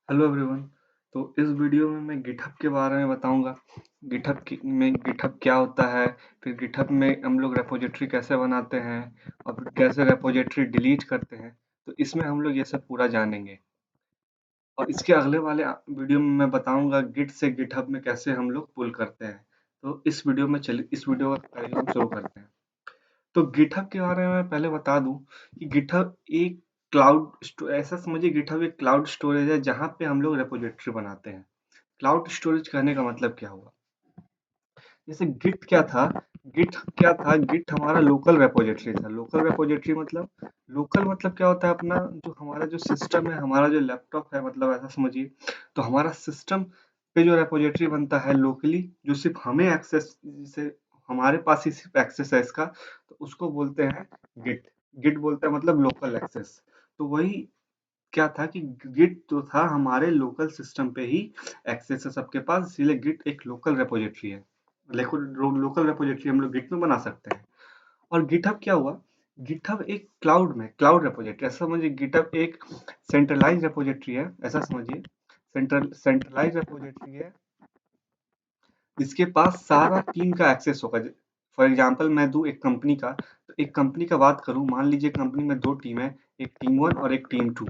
Hello everyone. तो इस video में मैं गिटहब के बारे में बताऊंगा। गिटहब क्या होता है, फिर गिटहब में हम लोग रेपोजिटरी कैसे बनाते हैं और फिर कैसे रेपोजिटरी डिलीट करते हैं। तो इसमें हम लोग ये सब पूरा जानेंगे और इसके अगले वाले वीडियो में मैं बताऊंगा गिट से गिटहब में कैसे हम लोग पुल करते हैं। तो इस वीडियो का पहले हम शुरू करते हैं। तो गिटहब के बारे में पहले बता दूं कि गिटहब एक ऐसा समझिए, गिटहब एक क्लाउड स्टोरेज है जहां पे हम लोग रेपोजिटरी बनाते हैं। क्लाउड स्टोरेज कहने का मतलब क्या हुआ? जैसे गिट हमारा लोकल रेपोजिटरी था। लोकल मतलब क्या होता है? अपना जो हमारा जो सिस्टम है, हमारा जो लैपटॉप है, मतलब ऐसा समझिए। तो हमारा सिस्टम पे जो रेपोजिटरी बनता है लोकली, जो सिर्फ हमें एक्सेस, जिसे हमारे पास ही सिर्फ एक्सेस है इसका, तो उसको बोलते हैं गिट। गिट बोलते हैं मतलब लोकल एक्सेस। तो वही क्या था कि गिट जो था हमारे लोकल सिस्टम पे ही एक्सेस है सबके पास, इसीलिए गिट एक लोकल रेपोजिटरी है। लोकल रेपोजिटरी हम लोग गिट में बना सकते हैं। और गिटहब क्या हुआ? गिटहब एक क्लाउड रेपोजिटरी, ऐसा समझिए। गिटहब एक सेंट्रलाइज रेपोजिटरी है, ऐसा समझिए। सेंट्रलाइज रेपोजिटरी है, इसके पास सारा टीम का एक्सेस होगा। फॉर एग्जांपल मैं दूं एक कंपनी का, तो एक कंपनी का बात करूं, मान लीजिए कंपनी में दो टीम है, एक टीम वन और एक टीम टू।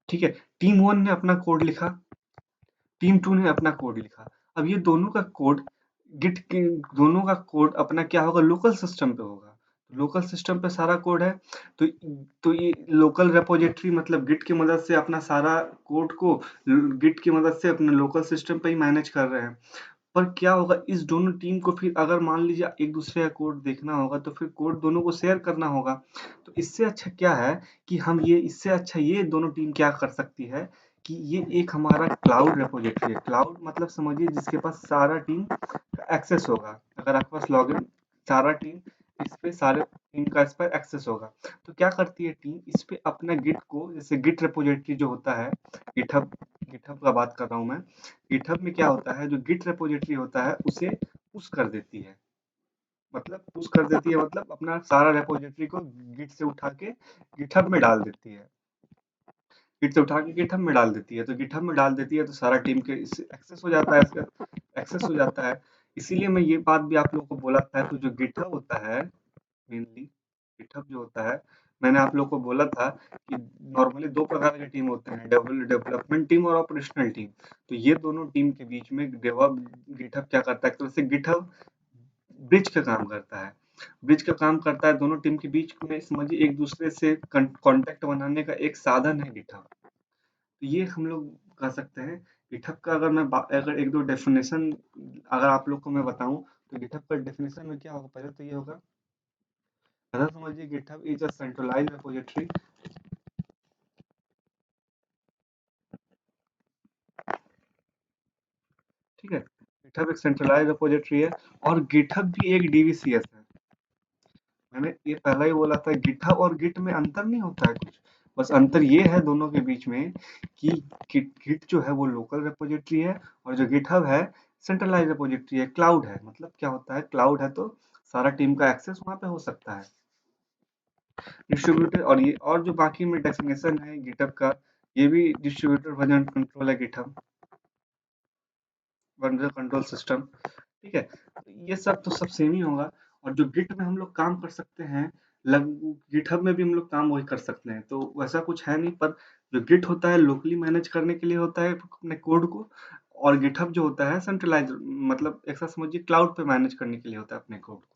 ठीक है। टीम वन ने अपना कोड लिखा, टीम टू ने अपना कोड लिखा। अब ये दोनों का कोड गिट के दोनों का कोड अपना क्या होगा? लोकल सिस्टम पे होगा। लोकल सिस्टम पे सारा कोड है। तो ये लोकल रेपोजिटरी मतलब गिट की मदद से अपना सारा कोड को गिट की मदद से अपने लोकल सिस्टम पे ही मैनेज कर रहे हैं। पर क्या होगा, इस दोनों टीम को फिर अगर मान लीजिए एक दूसरे का कोड देखना होगा, तो फिर कोड दोनों को शेयर करना होगा। तो इससे अच्छा क्या है कि इससे अच्छा ये दोनों टीम क्या कर सकती है कि ये एक हमारा क्लाउड रेपोजिटरी है। क्लाउड मतलब समझिए जिसके पास सारा टीम का एक्सेस होगा। अगर आपके पास लॉगिन, सारा टीम इस पे सारे टीम का इस पर एक्सेस होगा। तो क्या करती है टीम, इस पे अपना गिट को, जैसे गिट रेपोजिटरी जो होता है, गिटहब गिटहब का बात कर रहा हूँ मैं। गिटहब में क्या होता है, जो गिट रेपोजिटरी होता है उसे पुश कर देती है। मतलब अपना सारा रेपोजिटरी को गिट से उठा के गिटहब में डाल देती है। गिट से उठा के गिटहब में डाल देती है। तो गिटहब में डाल देती है तो सारा टीम के इससे एक्सेस हो जाता है, इसका एक्सेस हो जाता है। इसीलिए मैं ये बात भी आप लोगों को बोला था। तो जो गिटहब होता है, मेनली गिटहब जो होता है, मैंने आप लोग को बोला था कि नॉर्मली दो प्रकार के टीम होते हैं, डेवलपमेंट टीम और ऑपरेशनल टीम। तो ये दोनों टीम के बीच में गिटहब क्या करता है, तो वैसे गिटहब ब्रिज का काम करता है। ब्रिज का काम करता है दोनों टीम के बीच में, समझिए एक दूसरे से कांटेक्ट बनाने का एक साधन है गिटहब। तो ये हम लोग कर सकते हैं। गिटहब का अगर एक दो डेफिनेशन अगर आप लोग को मैं बताऊं, तो गिटहब का डेफिनेशन में क्या होगा? पहले तो ये होगा, ऐसा समझिए GitHub is a centralised repository. ठीक है। गिटहब एक सेंट्रलाइज्ड रिपोजिटरी है और गिटहब भी एक डीवीसीएस है। मैंने ये पहला ही बोला था, गिटहब और गिट में अंतर नहीं होता है कुछ। बस अंतर ये है दोनों के बीच में कि गिट जो है वो लोकल रिपोजिटरी है और जो गिटहब है सेंट्रलाइज्ड रिपोजिटरी है, क्लाउड है। मतलब क्या होता है, क्लाउड है तो सारा टीम का एक्सेस वहां पे हो सकता है, डिस्ट्रीब्यूटर। और ये और जो बाकी में डेफिनेशन है गिटहब का, ये भी डिस्ट्रीब्यूटर वर्जन कंट्रोल है गिटहब, वर्जन कंट्रोल सिस्टम। ठीक है। तो ये सब तो सब सेम ही होगा। और जो गिट में हम लोग काम कर सकते हैं, लग गिटहब में भी हम लोग काम वही कर सकते हैं। तो वैसा कुछ है नहीं, पर जो गिट होता है लोकली मैनेज करने के लिए होता है अपने कोड को, और गिटहब जो होता है सेंट्रलाइज, मतलब ऐसा समझिए क्लाउड पे मैनेज करने के लिए होता है अपने कोड को।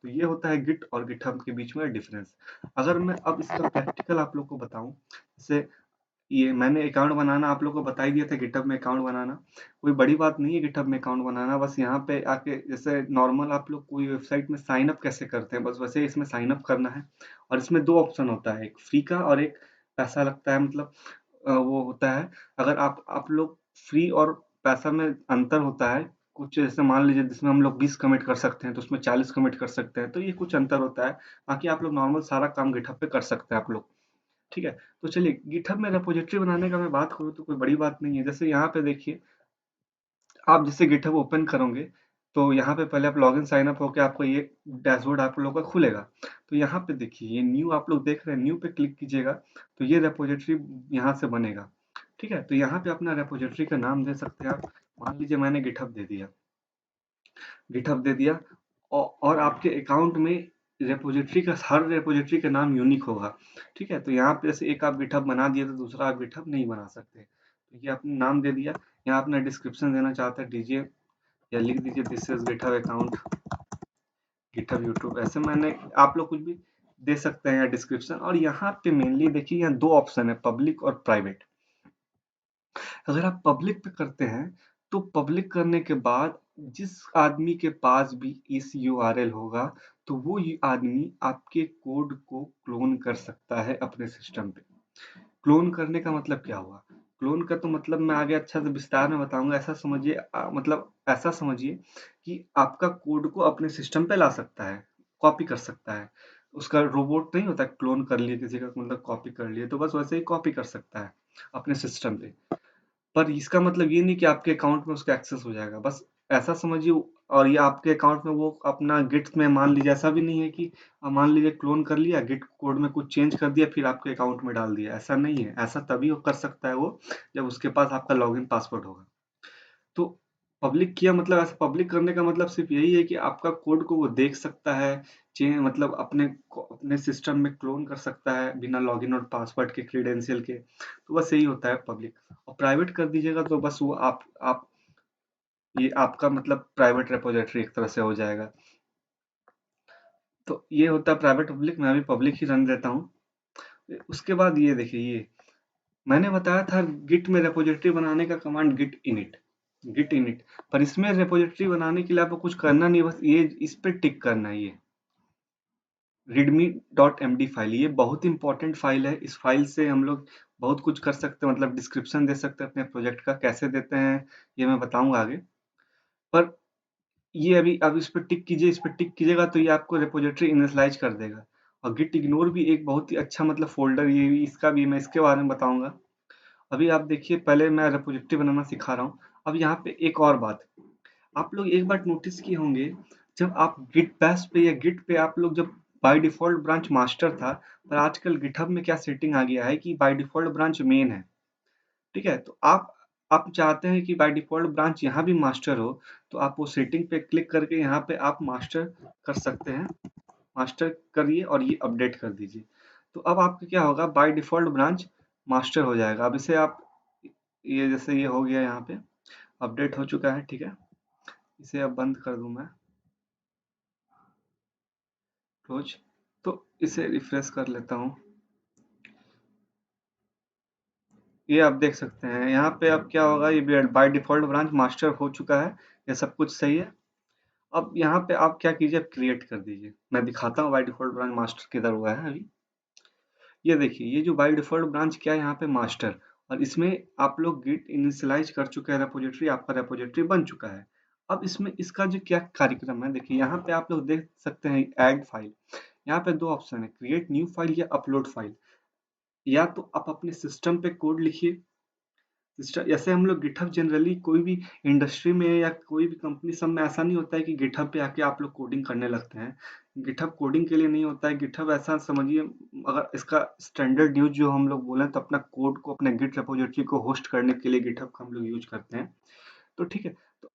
तो ये होता है गिट और गिटहब के बीच में डिफरेंस। अगर मैं अब इसका प्रैक्टिकल आप लोग को बताऊं, जैसे ये मैंने अकाउंट बनाना आप लोग को बता ही दिया था। गिटहब में अकाउंट बनाना कोई बड़ी बात नहीं है। गिटहब में अकाउंट बनाना, बस यहाँ पे आके जैसे नॉर्मल आप लोग कोई वेबसाइट में साइन अप कैसे करते हैं, बस वैसे ही इसमें साइन अप करना है। और इसमें दो ऑप्शन होता है, एक फ्री का और एक पैसा लगता है, मतलब वो होता है। अगर आप लोग फ्री और पैसा में अंतर होता है कुछ, जैसे मान लीजिए जिसमें हम लोग 20 कमिट कर सकते हैं तो उसमें 40 कमिट कर सकते हैं, तो ये कुछ अंतर होता है। बाकी आप लोग नॉर्मल सारा काम गिटहब पे कर सकते हैं आप लोग। ठीक है। तो चलिए, गिटहब में रिपॉजिटरी बनाने का मैं बात करूँ तो कोई बड़ी बात नहीं है। जैसे यहाँ पे देखिए, आप जैसे गिटहब ओपन करोगे, तो यहाँ पे पहले आप लॉगिन साइन अप होके आपको ये डैशबोर्ड आप लोगों का खुलेगा। तो यहाँ पे देखिए, ये न्यू आप लोग देख रहे हैं, न्यू पे क्लिक कीजिएगा तो ये रिपॉजिटरी यहाँ से बनेगा। ठीक है, तो यहाँ पे अपना रेपोजिटरी का नाम दे सकते हैं आप। मान लीजिए मैंने गिटहब दे दिया और आपके अकाउंट में रेपोजिटरी का हर रेपोजिटरी का नाम यूनिक होगा। ठीक है, तो यहाँ पे जैसे एक आप गिटहब बना दिए तो दूसरा आप गिटहब नहीं बना सकते। तो ये आपने नाम दे दिया। यहाँ अपना डिस्क्रिप्शन देना चाहते हैं दीजिए या लिख दीजिए this is GitHub account, GitHub YouTube, ऐसे मैंने आप लोग कुछ भी दे सकते हैं डिस्क्रिप्शन। और यहाँ पे मेनली देखिए यहाँ दो ऑप्शन है, पब्लिक और प्राइवेट। अगर आप पब्लिक पे करते हैं तो पब्लिक करने के बाद जिस आदमी के पास भी इस यूआरएल होगा तो वो आदमी आपके कोड को क्लोन कर सकता है अपने सिस्टम पे। क्लोन करने का मतलब क्या हुआ? क्लोन का तो मतलब मैं आगे अच्छा से विस्तार में बताऊंगा। ऐसा समझिए मतलब ऐसा समझिए कि आपका कोड को अपने सिस्टम पे ला सकता है, कॉपी कर सकता है। उसका रोबोट नहीं होता क्लोन कर लिए किसी का मतलब कॉपी कर लिए, तो बस वैसे ही कॉपी कर सकता है अपने सिस्टम पे। पर इसका मतलब ये नहीं कि आपके अकाउंट में उसका एक्सेस हो जाएगा, बस ऐसा समझिए। और ये आपके अकाउंट में वो अपना गिट्स में मान लीजिए ऐसा भी नहीं है कि मान लीजिए क्लोन कर लिया गिट कोड में कुछ चेंज कर दिया फिर आपके अकाउंट में डाल दिया, ऐसा नहीं है। ऐसा तभी वो कर सकता है वो जब उसके पास आपका लॉगिन पासवर्ड होगा। तो पब्लिक किया मतलब ऐसा पब्लिक करने का मतलब सिर्फ यही है कि आपका कोड को वो देख सकता है, चेंज मतलब अपने सिस्टम में क्लोन कर सकता है बिना लॉगिन और पासवर्ड के क्रेडेंशियल के। तो बस यही होता है पब्लिक। और प्राइवेट कर दीजिएगा तो बस वो आप ये आपका मतलब प्राइवेट रेपोजिटरी एक तरह से हो जाएगा। तो ये होता है प्राइवेट पब्लिक। मैं अभी पब्लिक ही रन देता हूँ। उसके बाद ये देखिए, ये मैंने बताया था गिट में रेपोजिटरी बनाने का कमांड गिट इनिट। पर इसमें रेपोजिटरी बनाने के लिए आपको कुछ करना नहीं, बस ये इस पे टिक करना है। ये readme.md फाइल, ये बहुत इंपॉर्टेंट फाइल है। इस फाइल से हम लोग बहुत कुछ कर सकते हैं, मतलब डिस्क्रिप्शन दे सकते हैं अपने प्रोजेक्ट का। कैसे देते हैं ये मैं बताऊंगा आगे। पर ये अभी अब इस पे टिक कीजिए, इस पे टिक कीजिएगा तो ये आपको रेपोजिटरी इनिशियलाइज कर देगा। और गिट इग्नोर भी एक बहुत ही अच्छा मतलब फोल्डर, ये भी इसका भी मैं इसके बारे में बताऊंगा। अभी आप देखिए, पहले मैं रेपोजिटरी बनाना सिखा रहा हूँ। अब यहाँ पे एक और बात, आप लोग एक बात नोटिस किए होंगे, जब आप गिट बैश पे या गिट पे आप लोग जब बाय डिफॉल्ट ब्रांच मास्टर था, पर आजकल गिटहब में क्या सेटिंग आ गया है कि बाय डिफॉल्ट ब्रांच मेन है। ठीक है, तो आप चाहते हैं कि बाय डिफॉल्ट ब्रांच यहाँ भी मास्टर हो, तो आप वो सेटिंग पे क्लिक करके यहाँ पे आप मास्टर कर सकते हैं। मास्टर करिए और ये अपडेट कर दीजिए। तो अब आपका क्या होगा, बाय डिफॉल्ट ब्रांच मास्टर हो जाएगा। अब इसे आप ये जैसे ये हो गया, यहाँ पे अपडेट हो चुका है। ठीक है, इसे अब बंद कर दूं मैं, क्लोज। तो इसे रिफ्रेश कर लेता हूँ। ये आप देख सकते हैं यहाँ पे अब क्या होगा, ये बाय डिफॉल्ट ब्रांच मास्टर हो चुका है। ये सब कुछ सही है। अब यहाँ पे आप क्या कीजिए, क्रिएट कर दीजिए। मैं दिखाता हूँ बाय डिफॉल्ट ब्रांच मास्टर किधर हुआ है अभी। ये देखिए, ये जो बाय डिफॉल्ट ब्रांच क्या है यहाँ पे मास्टर, और इसमें आप लोग गिट इनिशियलाइज कर चुके हैं रेपोजिटरी, आपका रेपोजिटरी बन चुका है। अब इसमें इसका जो क्या कार्यक्रम है, देखिए यहाँ पे आप लोग देख सकते हैं ऐड फाइल। यहाँ पे दो ऑप्शन है, क्रिएट न्यू फाइल या अपलोड फाइल। या तो आप अपने सिस्टम पे कोड लिखिए। जैसे हम लोग गिटहब जनरली कोई भी इंडस्ट्री में या कोई भी कंपनी सब में ऐसा नहीं होता है कि गिटहब पे आके आप लोग कोडिंग करने लगते हैं। गिटहब कोडिंग के लिए नहीं होता है। गिटहब ऐसा समझिए, अगर इसका स्टैंडर्ड यूज जो हम लोग बोले तो अपना कोड को अपने गिट रेपोजिटरी को होस्ट करने के लिए गिटहब का हम लोग यूज करते हैं। तो ठीक है, तो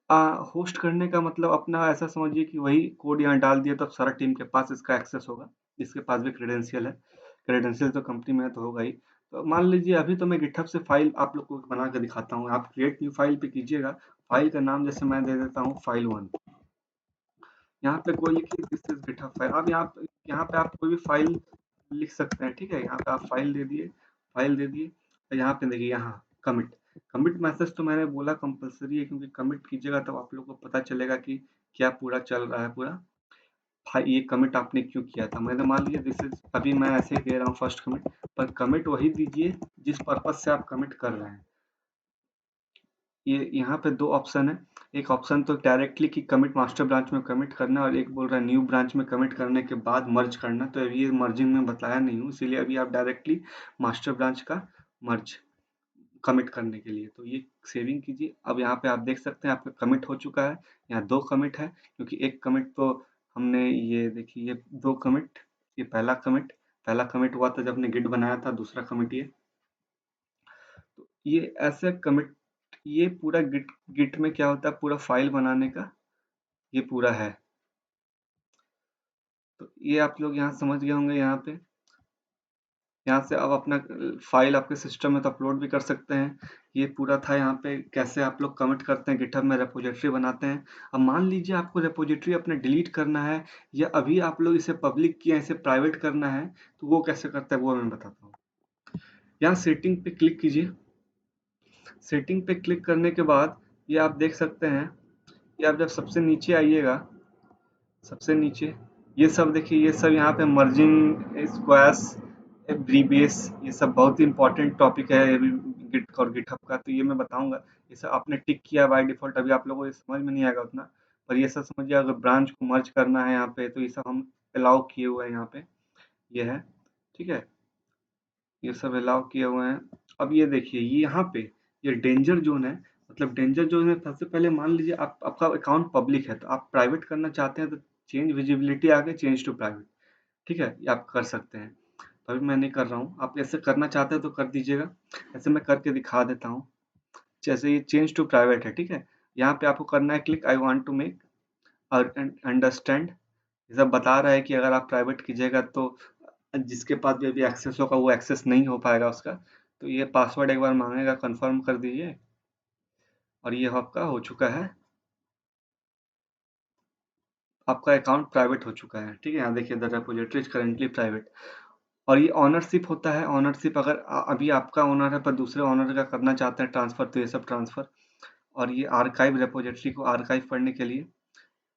होस्ट करने का मतलब अपना ऐसा समझिए कि वही कोड यहाँ डाल दिया तो अब सारा टीम के पास इसका एक्सेस होगा, जिसके पास भी क्रेडेंशियल है। क्रेडेंशियल तो कंपनी में तो होगा ही। तो मान लीजिए अभी तो मैं गिटहब से फाइल आप लोग को बना के दिखाता हूँ। आप क्रिएट न्यू फाइल पे कीजिएगा। फाइल का नाम जैसे मैं दे देता हूँ फाइल 1। यहाँ पे कोई लिखिए दिस इज गिटहब फाइल। अब यहाँ पे आप कोई भी फाइल लिख सकते हैं। ठीक है, यहाँ पे आप फाइल दे दिए। और यहाँ पे देखिए, यहाँ कमिट मैसेज तो मैंने बोला कंपलसरी है, क्योंकि कमिट कीजिएगा तब आप लोग को पता चलेगा कि क्या पूरा चल रहा है पूरा। ये कमिट आपने क्यों किया था, मैंने मान लीजिए दिस इज, अभी मैं ऐसे ही दे रहा हूँ फर्स्ट कमिट। पर कमिट वही दीजिए जिस पर्पज से आप कमिट कर रहे हैं। ये यहाँ पे दो ऑप्शन है। एक ऑप्शन तो डायरेक्टली कि कमिट मास्टर ब्रांच में कमिट करना, और एक बोल रहा है न्यू ब्रांच में कमिट करने के बाद मर्ज करना। तो अभी ये मर्जिंग में बताया नहीं हूँ, इसीलिए अभी आप डायरेक्टली मास्टर ब्रांच का मर्ज कमिट करने के लिए तो ये सेविंग कीजिए। अब यहाँ पे आप देख सकते हैं आपका कमिट हो चुका है। यहाँ दो कमिट है, क्योंकि एक कमिट तो हमने, ये देखिए ये दो कमिट, ये पहला कमिट हुआ था जब हमने गिट बनाया था। दूसरा कमिट ये, ये ऐसे कमिट, ये पूरा गिट में क्या होता है, पूरा फाइल बनाने का ये पूरा है। तो ये आप लोग यहाँ समझ गए होंगे। यहाँ से अब अपना फाइल आपके सिस्टम में तो अपलोड भी कर सकते हैं। ये पूरा था यहाँ पे कैसे आप लोग कमिट करते हैं, गिटहब में रेपोजिटरी बनाते हैं। अब मान लीजिए आपको रेपोजिटरी अपने डिलीट करना है, या अभी आप लोग इसे पब्लिक किया, इसे प्राइवेट करना है, तो वो कैसे करते हैं वो मैं बताता हूँ। यहाँ सेटिंग पे क्लिक कीजिए। सेटिंग पे क्लिक करने के बाद ये आप देख सकते हैं, ये आप जब सबसे नीचे आइएगा, सबसे नीचे ये सब देखिए, ये सब यहाँ पे मर्जिंग स्क्वैश ब्रीबेस, ये सब बहुत ही इंपॉर्टेंट टॉपिक है ये भी गिट और गिटहब का। तो ये मैं बताऊंगा, ये सब आपने टिक किया बाय डिफॉल्ट, अभी आप लोगों को ये समझ में नहीं आएगा उतना, पर ये सब समझिए। अगर ब्रांच को मर्ज करना है यहाँ पे, तो ये सब हम अलाउ किए हुए हैं यहाँ पे, ये है, ठीक है, ये सब अलाउ किए हुए हैं। अब ये देखिए, ये यहाँ पे ये डेंजर जोन है। मतलब डेंजर जोन में सबसे पहले मान लीजिए आपका अकाउंट पब्लिक है, तो आप प्राइवेट करना चाहते हैं, तो चेंज विजिबिलिटी आके चेंज टू प्राइवेट, ठीक है, ये आप कर सकते हैं। तो अभी मैं नहीं कर रहा हूँ, आप ऐसे करना चाहते हैं तो कर दीजिएगा। ऐसे मैं करके दिखा देता हूँ। जैसे ये चेंज टू प्राइवेट है, ठीक है, यहाँ पे आपको करना है click I want to make understand. ये सब बता रहा है कि अगर आप प्राइवेट कीजिएगा तो जिसके पास भी अभी एक्सेस होगा वो एक्सेस नहीं हो पाएगा उसका। तो ये पासवर्ड एक बार मांगेगा, कंफर्म कर दीजिए, और ये आपका हो चुका है, आपका अकाउंट प्राइवेट हो चुका है, ठीक है। यहाँ देखिए, the repository is currently private. और ये ऑनरशिप होता है, ऑनरशिप अगर अभी आपका ओनर है पर दूसरे ओनर का करना चाहते हैं ट्रांसफर, तो ये सब ट्रांसफर। और ये आर्काइव, रेपोजिटरी को आर्काइव पढ़ने के लिए।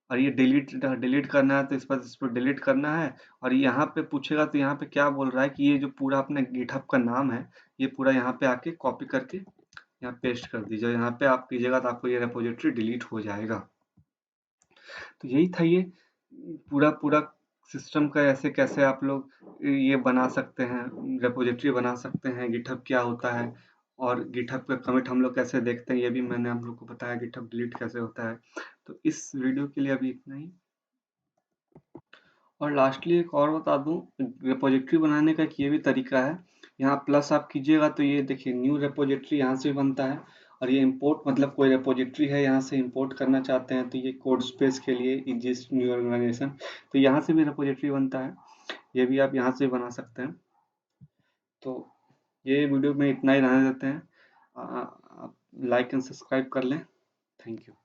और ये डिलीट डिलीट करना है, तो इस पर डिलीट करना है। और यहाँ पे पूछेगा तो यहाँ पे क्या बोल रहा है कि ये जो पूरा अपने गिटहब का नाम है, ये पूरा यहाँ पे आके कॉपी करके यहाँ पेस्ट कर दीजिए। यहाँ पे आप कीजिएगा तो आपको ये रेपोजिटरी डिलीट हो जाएगा। तो यही था ये पूरा पूरा सिस्टम का, ऐसे कैसे आप लोग ये बना सकते हैं, रेपोजिटरी बना सकते हैं, गिटहब क्या होता है, और गिटहब का कमिट हम लोग कैसे देखते हैं, ये भी मैंने हम लोग को बताया, गिटहब डिलीट कैसे होता है। तो इस वीडियो के लिए अभी इतना ही। और लास्टली एक और बता दूं, रेपोजिटरी बनाने का एक ये भी तरीका है। यहाँ प्लस आप कीजिएगा तो ये देखिए न्यू रेपोजिटरी यहाँ से भी बनता है। और ये इंपोर्ट, मतलब कोई रेपोजिटरी है यहाँ से इंपोर्ट करना चाहते हैं, तो ये कोड स्पेस के लिए एग्जिस्ट न्यू ऑर्गेनाइजेशन, तो यहाँ से भी रेपोजिटरी बनता है। ये भी आप यहाँ से बना सकते हैं। तो ये वीडियो में इतना ही रहने देते हैं। आप लाइक एंड सब्सक्राइब कर लें। Thank you.